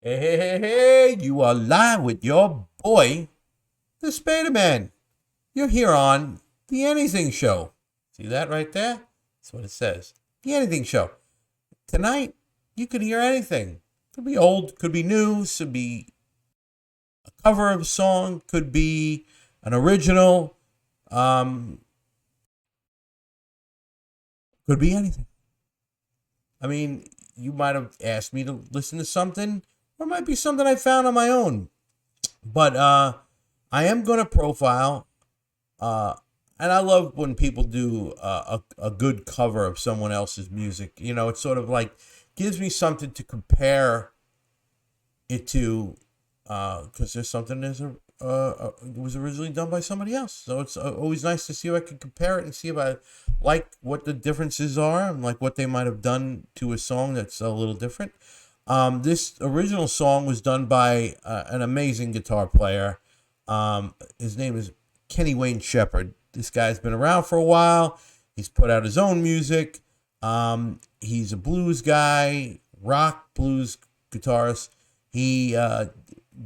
Hey, hey, hey, hey, you are live with your boy, the Spaderman. You're here on The Anything Show. See that right there? That's what it says. The Anything Show. Tonight, you could hear anything. Could be old, could be new, could be a cover of a song, could be an original, could be anything. I mean, you might have asked me to listen to something, or it might be something I found on my own. But I am going to profile, and I love when people do a good cover of someone else's music. You know, it's sort of like gives me something to compare it to, because there's something it was originally done by somebody else. So it's always nice to see if I can compare it and see if I like what the differences are and like what they might have done to a song that's a little different. This original song was done by an amazing guitar player. His name is Kenny Wayne Shepherd. This guy's been around for a while. He's put out his own music. He's a blues guy, rock blues guitarist. He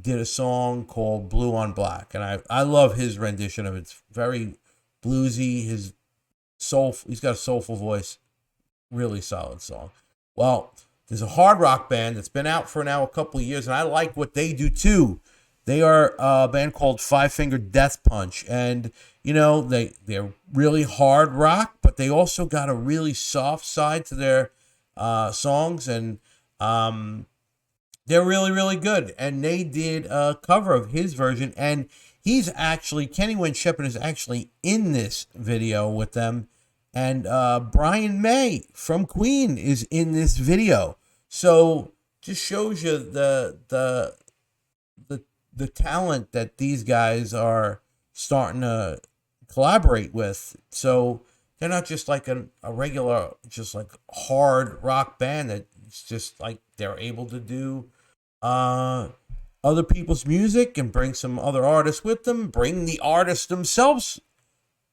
did a song called Blue on Black, and I love his rendition of it. It's very bluesy. He's got a soulful voice. Really solid song. Well, there's a hard rock band that's been out for now a couple of years, and I like what they do too. They are a band called Five Finger Death Punch, and you know they're really hard rock, but they also got a really soft side to their songs, and they're really really good. And they did a cover of his version, and Kenny Wayne Shepherd is actually in this video with them. And Brian May from Queen is in this video. So just shows you the talent that these guys are starting to collaborate with. So they're not just like a regular, just like hard rock band that it's just like they're able to do other people's music and bring some other artists with them, bring the artists themselves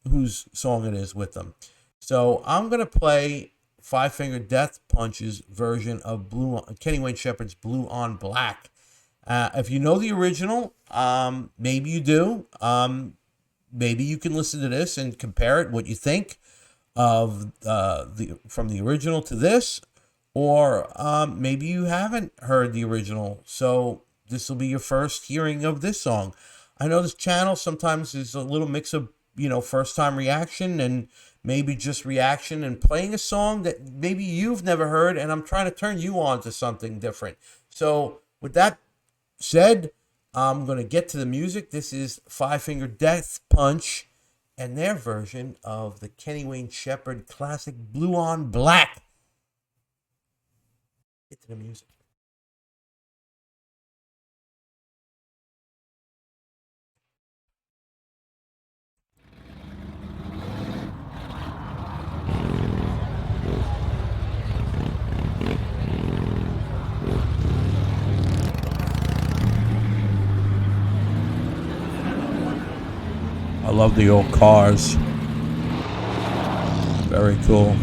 whose song it is with them. So I'm going to play Five Finger Death Punch's version of Kenny Wayne Shepherd's Blue on Black. If you know the original, maybe you do. Maybe you can listen to this and compare it, what you think of from the original to this. Or maybe you haven't heard the original, so this will be your first hearing of this song. I know this channel sometimes is a little mix of, first time reaction and maybe just reaction and playing a song that maybe you've never heard, and I'm trying to turn you on to something different. So with that said, I'm going to get to the music. This is Five Finger Death Punch and their version of the Kenny Wayne Shepherd classic Blue on Black. Get to the music. I love the old cars. Very cool.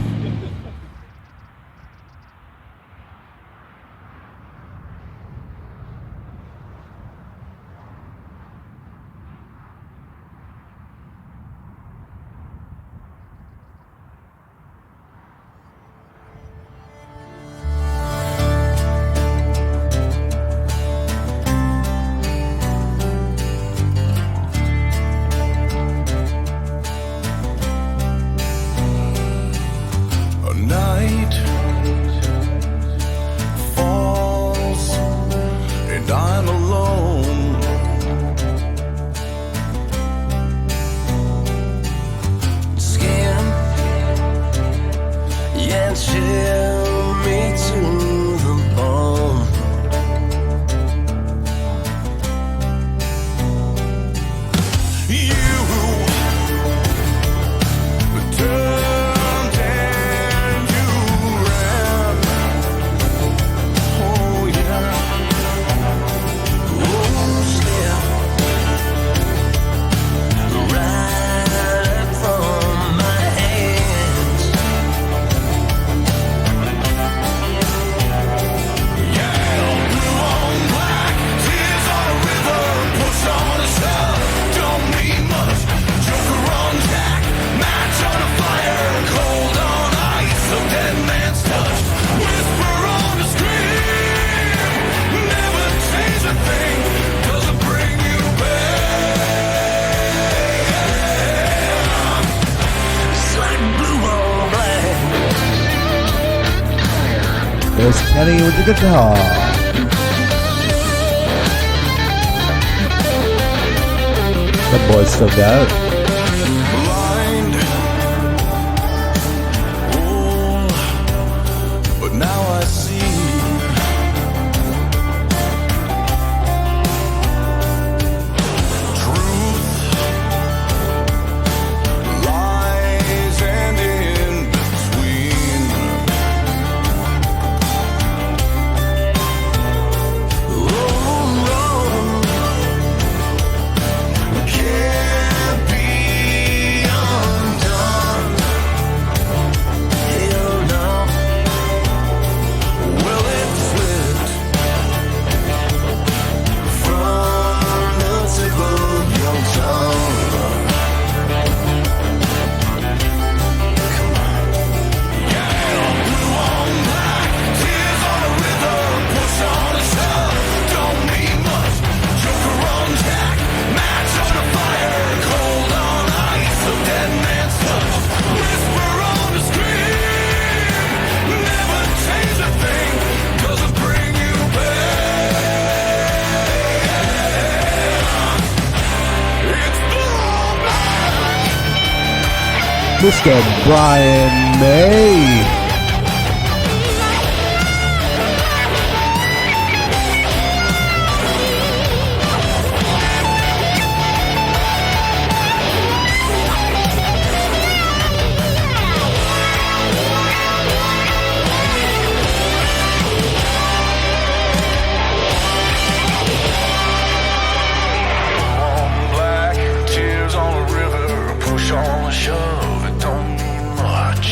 Kenny with the guitar. The boys still got it. Blind, oh, but now I see. Truth lies and in between. Can't be undone. Hell no. Well, it slipped from the tip of your tongue. Come on. Yeah, blue on black, tears on a river, push on a shove, don't need much. Joker on Jack, match on a fire, cold on ice, a dead man's touch. Whisper on the screen, never change a thing, 'cause it bring you back. It's blue black. Mr. Bryan May. Black tears on a river, push on a shove, it don't mean much.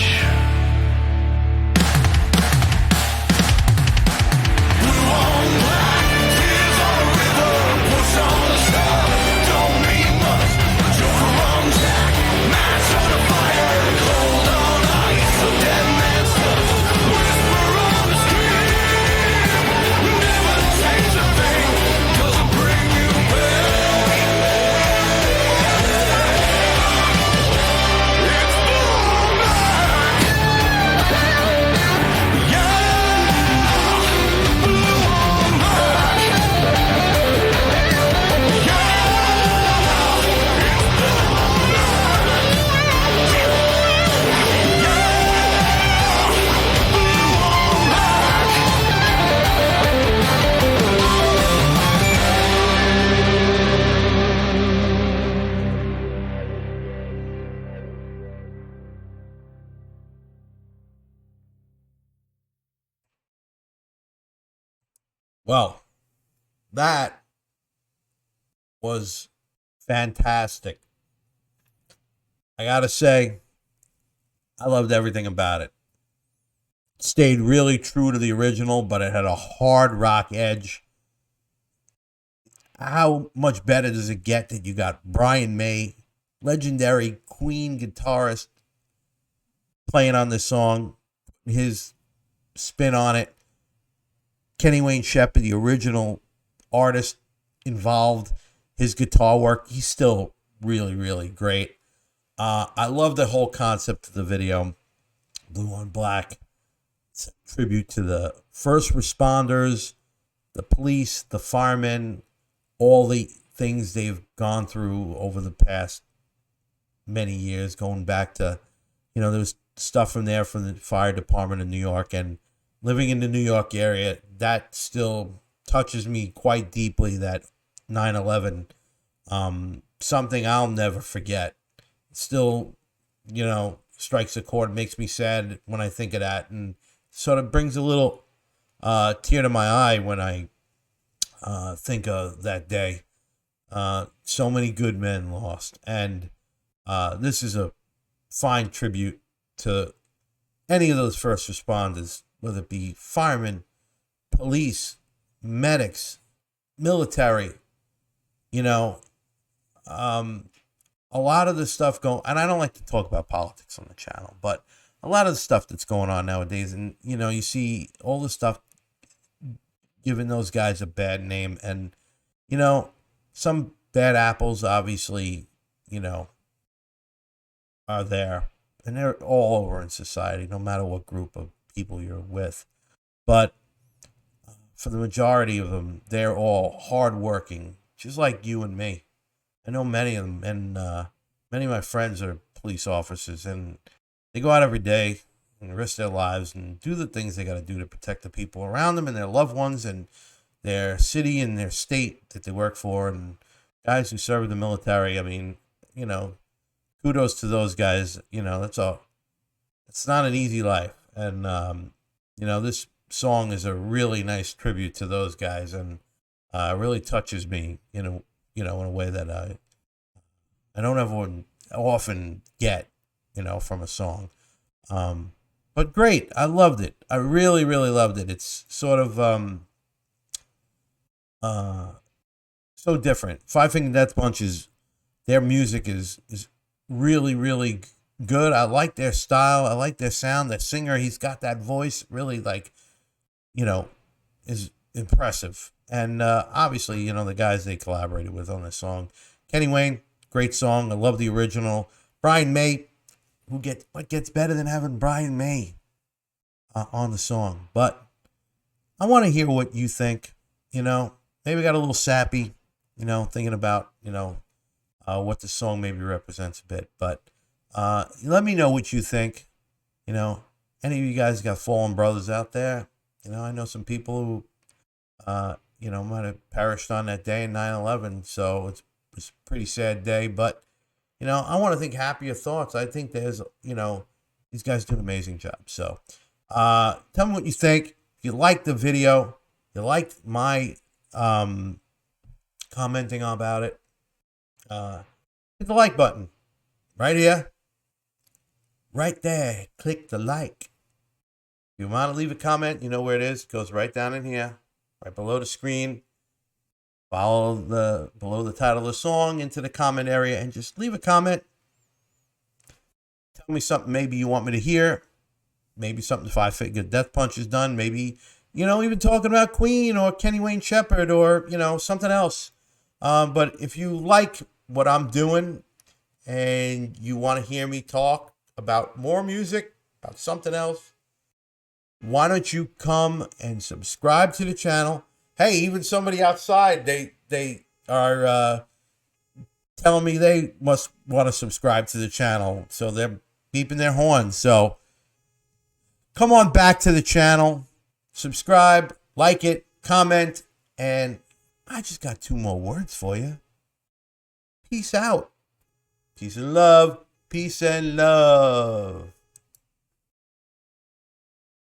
Blue on black, tears on a river, push on a shove, don't mean much. Joker on Jack, match on a fire, cold on ice, a dead man's touch. Whisper on the screen, never change a thing, 'cause it bring you back. It's blue black. Yeah, blue on black. Well, that was fantastic. I gotta say, I loved everything about it. Stayed really true to the original, but it had a hard rock edge. How much better does it get that you got Bryan May, legendary Queen guitarist, playing on this song, his spin on it. Kenny Wayne Shepherd, the original artist involved, his guitar work, he's still really, really great. I love the whole concept of the video, Blue on Black. It's a tribute to the first responders, the police, the firemen, all the things they've gone through over the past many years, going back to, there was stuff from there from the fire department in New York, and living in the New York area, that still touches me quite deeply, that 9/11, something I'll never forget. Still, strikes a chord, makes me sad when I think of that, and sort of brings a little tear to my eye when I think of that day. So many good men lost, and this is a fine tribute to any of those first responders, whether it be firemen, police, medics, military. A lot of the stuff and I don't like to talk about politics on the channel, but a lot of the stuff that's going on nowadays, and you see all the stuff giving those guys a bad name, and some bad apples obviously are there, and they're all over in society, no matter what group of people you're with. But for the majority of them, they're all hardworking, just like you and me. I know many of them, and many of my friends are police officers, and they go out every day and risk their lives and do the things they got to do to protect the people around them and their loved ones and their city and their state that they work for. And guys who serve in the military, I mean, kudos to those guys. It's not an easy life. And, this song is a really nice tribute to those guys, and really touches me, in a way that I don't ever often get, from a song. But great. I loved it. I really, really loved it. It's sort of, so different. Five Finger Death Punch their music is really, really good. I like their style. I like their sound. The singer, he's got that voice, really is impressive. And obviously, the guys they collaborated with on this song. Kenny Wayne, great song. I love the original. Brian May, what gets better than having Brian May on the song? But I want to hear what you think. Maybe got a little sappy, thinking about, what the song maybe represents a bit. But let me know what you think. Any of you guys got fallen brothers out there? I know some people who, might have perished on that day in 9/11. So it's a pretty sad day. But, I want to think happier thoughts. I think there's, these guys do an amazing job. So tell me what you think. If you liked the video, you liked my commenting about it, hit the like button right here, right there. Click the like. If you want to leave a comment, you know where it is. It goes right down in here, right below the screen. Follow below the title of the song into the comment area and just leave a comment. Tell me something maybe you want me to hear. Maybe something Five Finger Death Punch has done. Maybe, even talking about Queen or Kenny Wayne Shepherd or, something else. But if you like what I'm doing and you want to hear me talk about more music, about something else, why don't you come and subscribe to the channel? Hey, even somebody outside, they are telling me they must want to subscribe to the channel. So they're beeping their horns. So come on back to the channel, subscribe, like it, comment, and I just got 2 more words for you. Peace out. Peace and love. Peace and love.